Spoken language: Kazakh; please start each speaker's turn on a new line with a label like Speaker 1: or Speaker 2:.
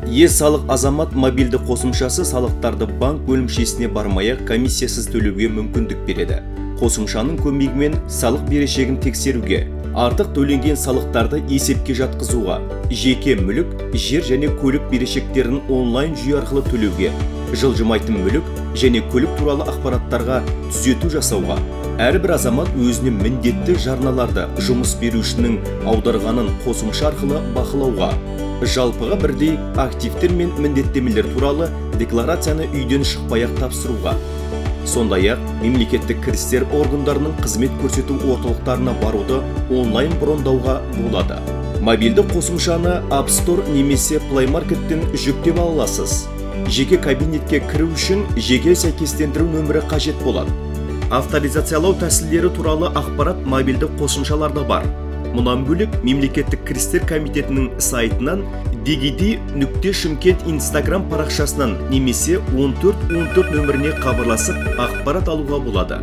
Speaker 1: Е-салық азамат мобильді қосымшасы салықтарды банк бөлімшесіне бармай-ақ комиссиясыз төлеуге мүмкіндік береді. Қосымшаның көмегімен салық берешегін тексеруге, артық төленген салықтарды есепке жатқызуға, жеке мүлік, жер және көлік берешектерін онлайн жүйе арқылы төлеуге, жылжымайтын мүлік және көлік туралы ақпараттарға түзету жасауға, әрбір азамат өзіне міндетті жарналарды жұмыс берушінің аударғанын қосымша арқылы бақылауға, жалпыға бірдей активтер мен міндеттемелер туралы декларацияны үйден шықпай-ақ тапсыруға, сондай-ақ мемлекеттік кірістер органдарының қызмет көрсету орталықтарына баруды онлайн брондауға болады. Мобильді қосымшаны App Store немесе Play Market'тен жүктеп аласыз. Жеке кабинетке кіру үшін жеке сәйкестендіру нөмірі қажет болады. Авторизациялау тәсілдері туралы ақпарат мобильді қосымшаларда бар. Мұнан бөлек мемлекеттік кірістер комитетінің сайтынан dgd.шымкент Instagram парақшасынан немесе 1414 нөміріне хабарласып ақпарат алуға болады.